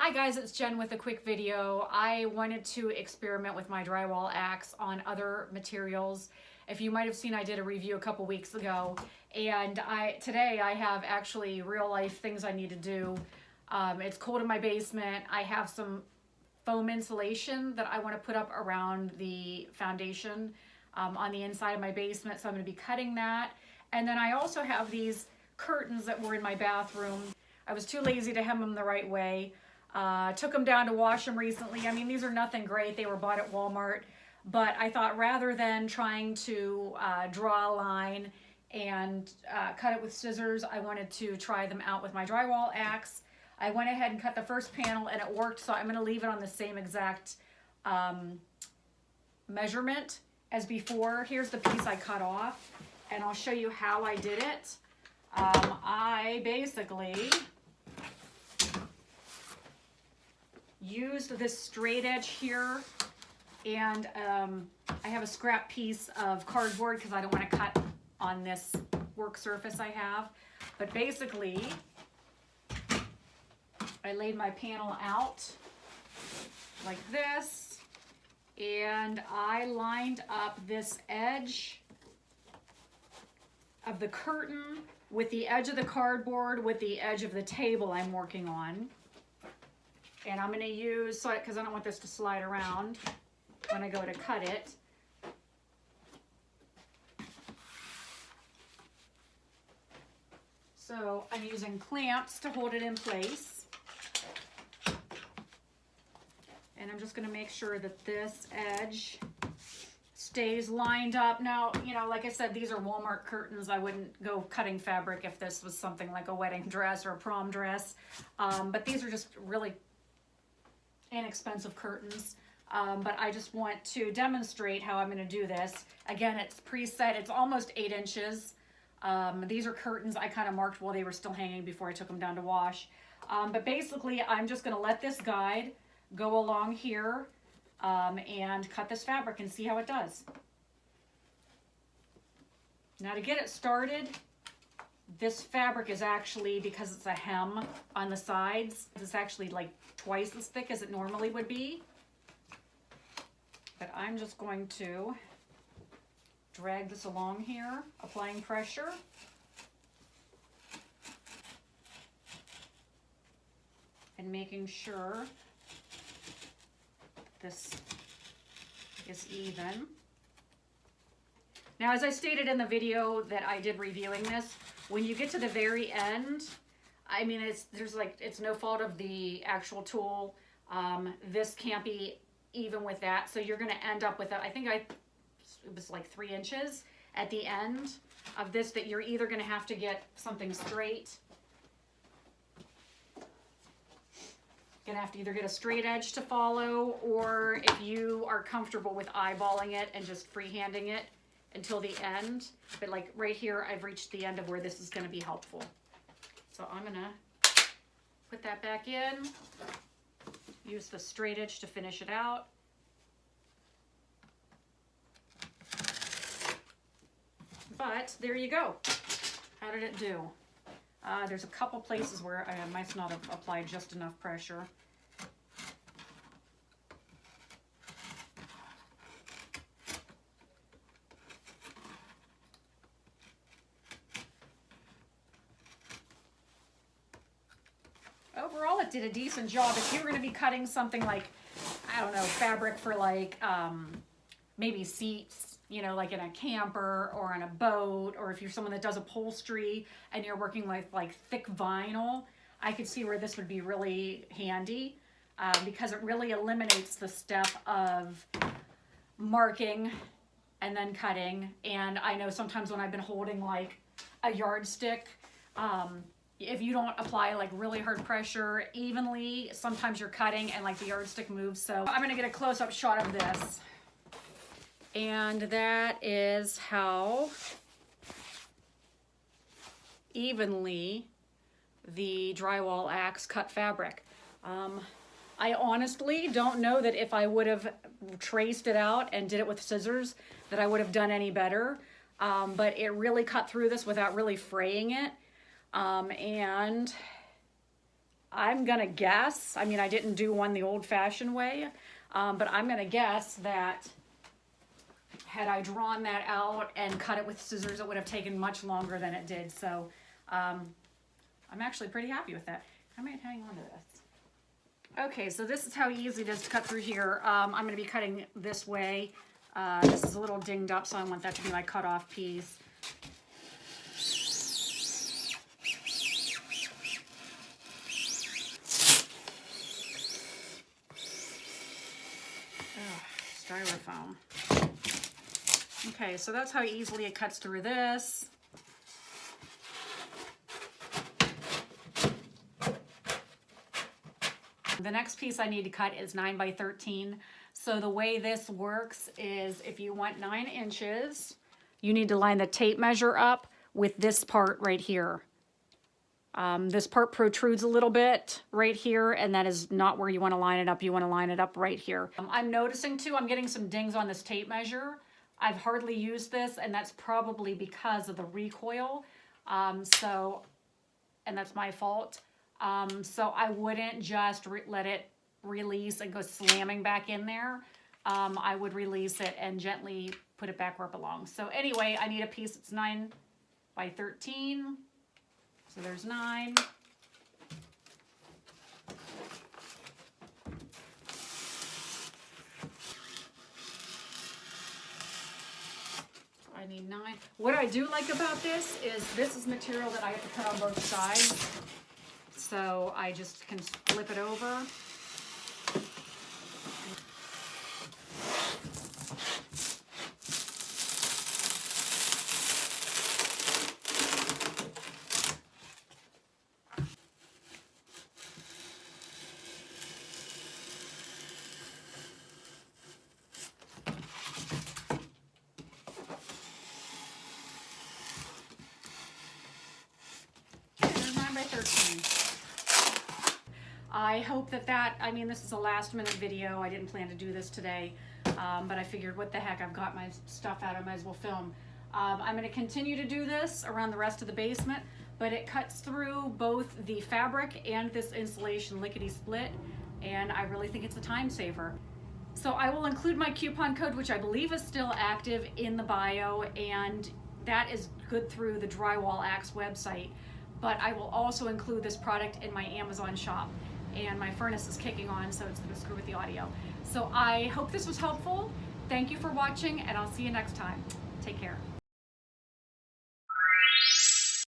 Hi guys, it's Jen with a quick video. I wanted to experiment with my drywall axe on other materials. If you might have seen, I did a review a couple weeks ago, and today I have actually real life things I need to do. It's cold in my basement. I have some foam insulation that I want to put up around the foundation on the inside of my basement, so I'm going to be cutting that. And then I also have these curtains that were in my bathroom. I was too lazy to hem them the right way. Took them down to wash them recently. I mean, these are nothing great. They were bought at Walmart. But I thought rather than trying to draw a line and cut it with scissors, I wanted to try them out with my drywall axe. I went ahead and cut the first panel and it worked, so I'm going to leave it on the same exact measurement as before. Here's the piece I cut off, and I'll show you how I did it. I basically used this straight edge here, and I have a scrap piece of cardboard because I don't want to cut on this work surface I have. But basically, I laid my panel out like this, and I lined up this edge of the curtain with the edge of the cardboard with the edge of the table I'm working on. And I'm going to use, because I don't want this to slide around when I go to cut it. So I'm using clamps to hold it in place. And I'm just going to make sure that this edge stays lined up. Now, you know, like I said, these are Walmart curtains. I wouldn't go cutting fabric if this was something like a wedding dress or a prom dress. But these are just really inexpensive curtains, but I just want to demonstrate how I'm going to do this. Again, it's preset. It's almost 8 inches. These are curtains I kind of marked while they were still hanging before I took them down to wash. But basically, I'm just going to let this guide go along here and cut this fabric and see how it does. Now, to get it started, this fabric is actually, because it's a hem on the sides, it's actually like twice as thick as it normally would be. But I'm just going to drag this along here, applying pressure. And making sure this is even. Now, as I stated in the video that I did reviewing this, when you get to the very end, I mean, it's no fault of the actual tool. This can't be even with that, so you're going to end up with it was like 3 inches at the end of this that you're either going to have to get something straight. Gonna have to either get a straight edge to follow, or if you are comfortable with eyeballing it and just freehanding it until the end. But like right here, I've reached the end of where this is going to be helpful. So I'm gonna put that back in, use the straight edge to finish it out. But there you go. How did it do? There's a couple places where I might not have applied just enough pressure. Overall, it did a decent job. If you were going to be cutting something like, I don't know, fabric for like maybe seats, you know, like in a camper or on a boat, or if you're someone that does upholstery and you're working with like thick vinyl, I could see where this would be really handy because it really eliminates the step of marking and then cutting. And I know sometimes when I've been holding like a yardstick, if you don't apply like really hard pressure evenly, sometimes you're cutting and like the yardstick moves. So I'm gonna get a close-up shot of this. And that is how evenly the drywall axe cut fabric. I honestly don't know that if I would have traced it out and did it with scissors that I would have done any better. But it really cut through this without really fraying it. And I'm gonna guess, I mean, I didn't do one the old-fashioned way, but I'm gonna guess that had I drawn that out and cut it with scissors, it would have taken much longer than it did. So I'm actually pretty happy with that. I might hang on to this. Okay, so this is how easy it is to cut through here. I'm gonna be cutting this way. This is a little dinged up, so I want that to be my cut-off piece. Styrofoam. Okay, so that's how easily it cuts through this. The next piece I need to cut is 9 by 13. So the way this works is if you want 9 inches, you need to line the tape measure up with this part right here. This part protrudes a little bit right here, and that is not where you want to line it up. You want to line it up right here. I'm noticing too, I'm getting some dings on this tape measure. I've hardly used this, and that's probably because of the recoil. And that's my fault. So I wouldn't just let it release and go slamming back in there. I would release it and gently put it back where it belongs. So anyway, I need a piece that's 9 by 13. So there's 9. I need 9. What I do like about this is material that I have to cut on both sides. So I just can flip it over. I hope I mean, this is a last minute video. I didn't plan to do this today, but I figured what the heck, I've got my stuff out, I might as well film. I'm gonna continue to do this around the rest of the basement, but it cuts through both the fabric and this insulation lickety split, and I really think it's a time saver. So I will include my coupon code, which I believe is still active, in the bio, and that is good through the Drywall Axe website. But I will also include this product in my Amazon shop. And my furnace is kicking on, so it's gonna screw with the audio. So I hope this was helpful. Thank you for watching, and I'll see you next time. Take care.